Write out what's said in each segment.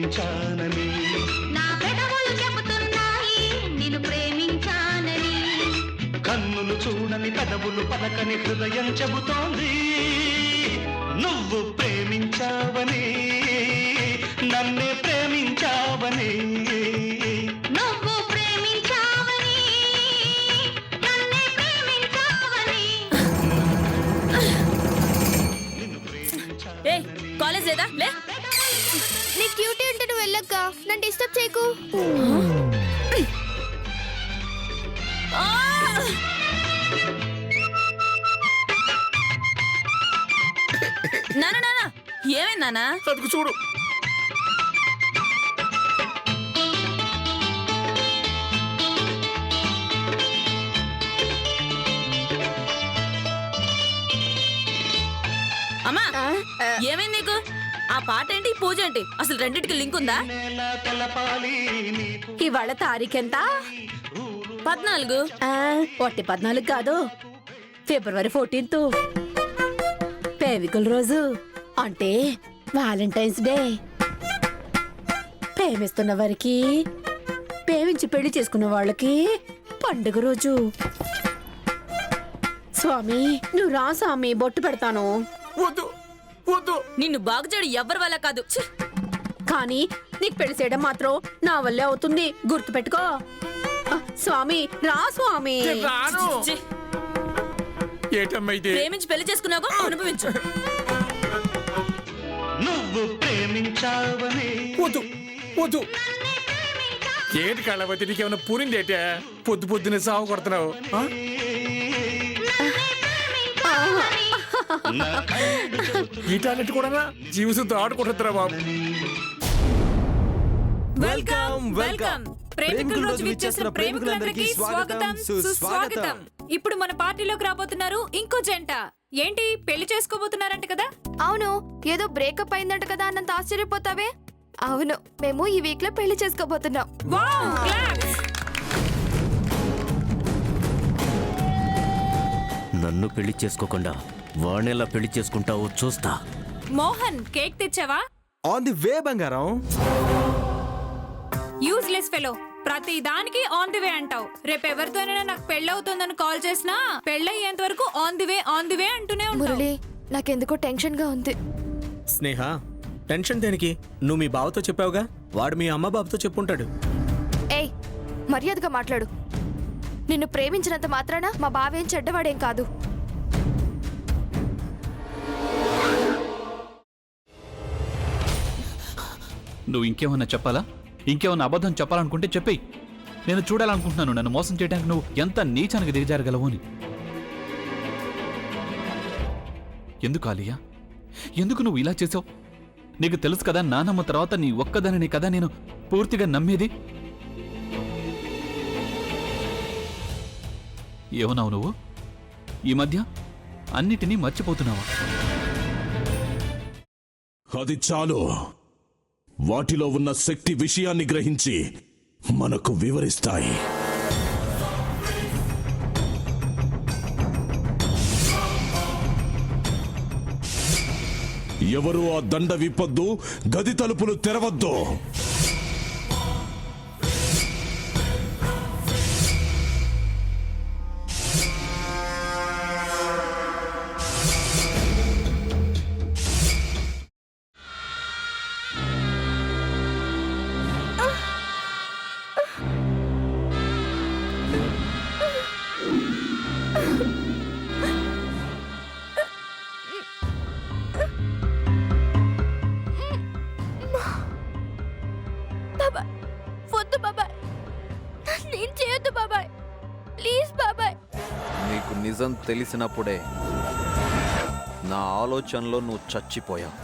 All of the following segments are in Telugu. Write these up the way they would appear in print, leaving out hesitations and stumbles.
ప్రేమించానని నా పెదవులు చెబుతున్నాయి నిన్ను ప్రేమించానని. కన్నులు చూడని పెదవులు పలకని హృదయం చెబుతోంది నువ్వు ప్రేమించావని నన్నే ప్రేమించావని. నువ్వు ప్రేమించావని నన్నే ప్రేమించావని. ఏయ్ కాలేజ్ లేదా లే. నీ క్యూటీ ఉంటే నువ్వు వెళ్ళక్క, నన్ను డిస్టర్బ్ చేయకు. నానా నానా ఏమైంది నానా? అదుకు చూడు. అమ్మా ఏమైంది నీకు? ఆ పాట ఏంటి ఈ పూజ ఏంటి? అసలు రెండింటికి లింక్ ఉందా? ఎలా తెలపాలి నీకు ఇవాళ తారీఖెంత? 14. ఒట్టి 14 కాదు, ఫిబ్రవరి 14th ప్రేమికుల రోజు, అంటే వాలంటైన్స్ డే. ప్రేమిస్తున్న వారికి, ప్రేమించి పెళ్లి చేసుకున్న వాళ్ళకి పండుగ రోజు. స్వామి నువ్వు రా స్వామి, బొట్టు పెడతాను. వద్దు వద్దు. నిన్ను బాగు చేయడం ఎవ్వరి వల్ల కాదు. ఛీ! కానీ నీకు పెళ్లి చేయడం మాత్రం నా వల్లే అవుతుంది, గుర్తు పెట్టుకో. స్వామి రా స్వామి. రాను. ఛీ! ఏటమ్మా ఇది? ప్రేమించి పెళ్లి చేసుకున్నావు, అనుభవించు. నువ్వు ప్రేమించావని. వద్దు వద్దు. ఏంటి కళ్ళవతి, నీకేమైనా పూరింది ఏంటే? పొద్దు పొద్దునే సాగు కొడుతున్నావు. నా కళ్ళు చెబుతూ ఈ టాలెంట్ కూడా జీవితంతో ఆడుకుంటున్నారా బాబు? Welcome welcome. ప్రేమికుల రోజు విచ్చేసిన ప్రేమికులందరికీ స్వాగతం సుస్వాగతం. ఇప్పుడు మన పార్టీలోకి రాబోతున్నారు ఇంకో జంట. ఏంటి పెళ్లి చేసుకోబోతున్నారంట కదా? అవును, ఏదో బ్రేకప్ అయిందంట కదా అన్నంత ఆశ్చర్యపోతావే. అవును, మేము ఈ వీక్ లో పెళ్లి చేసుకోబోతున్నాం. Wow, claps. నన్ను పెళ్లి చేసుకోకుండా వాణ్ణెలా పెళ్లి చేసుకుంటావో చూస్తా. మోహన్ కేక్ తెచ్చావా? ఆన్ ది వే బంగారం. యూజ్లెస్ ఫెలో, ప్రతి దానికి ఆన్ ది వే అంటావు. రేపు ఎవరితోనైనా నాకు పెళ్ళవుతుందని కాల్ చేసినా పెళ్ళయ్యేంత వరకు ఆన్ ది వే అంటూనే ఉంటావు. మురళి, నాకెందుకో టెన్షన్ గా ఉంది. స్నేహ, టెన్షన్ దేనికి? నువ్వు మీ బావతో చెప్పావుగా, వాడు మీ అమ్మ బాబుతో చెప్పుంటాడు. ఏయ్, మర్యాదగా మాట్లాడు. నిన్ను ప్రేమించినంత మాత్రాన మా బావేం చెడ్డవాడేం కాదు. నువ్వు ఇంకేమన్నా చెప్పాలా? ఇంకేమన్నా అబద్ధం చెప్పాలనుకుంటే చెప్పేయి. నేను చూడాలనుకుంటున్నాను నన్ను మోసం చేయడానికి నువ్వు ఎంత నీచానికి దిగజారగలవు అని. ఎందుకు ఆలియా, ఎందుకు నువ్వు ఇలా చేసావు? నీకు తెలుసు కదా నానమ్మ తర్వాత నీ ఒక్కదానిని కదా నేను పూర్తిగా నమ్మేది. ఏమన్నావు నువ్వు? ఈ మధ్య అన్నిటినీ మర్చిపోతున్నావా? అది చాలు. వాటిలో ఉన్న శక్తి విషయాన్ని గ్రహించి మనకు వివరిస్తాయి. ఎవరు ఆ దండ విప్పొద్దు, గది తలుపులు తెరవద్దు. బాబాయ్, వద్దు బాబాయ్, నేను చేయొద్దు బాబాయ్, ప్లీజ్ బాబాయ్. నీకు నిజం తెలిసినప్పుడే నా ఆలోచనలో నువ్వు చచ్చిపోయావు.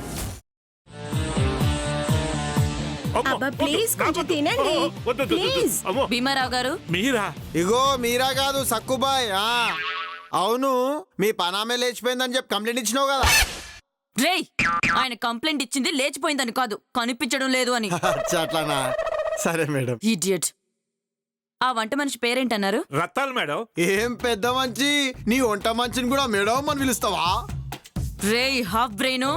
అబ్బా ప్లీజ్ కొంచెం తినండి ప్లీజ్. భీమారావు గారు మీరా? ఇగో మీరా కాదు, సక్కుబాయ్. అవును, మీ పనామే లేచిపోయిందని చెప్పి కంప్లైంట్ ఇచ్చినావు కదా. రేయ్, ఆయన కంప్లైంట్ ఇచ్చింది లేచిపోయిందని కాదు, కనిపించడం లేదు అని. అట్లానా? సరే మేడం. ఇడియట్. ఆ వంట మనిషి పేరేంటన్నారు? రత్తాలు మేడం. ఏం పెద్ద మంచి, నీ వంట మంచిని కూడా మేడం అని పిలుస్తావా? రేయ్ హాఫ్ బ్రెయిన్,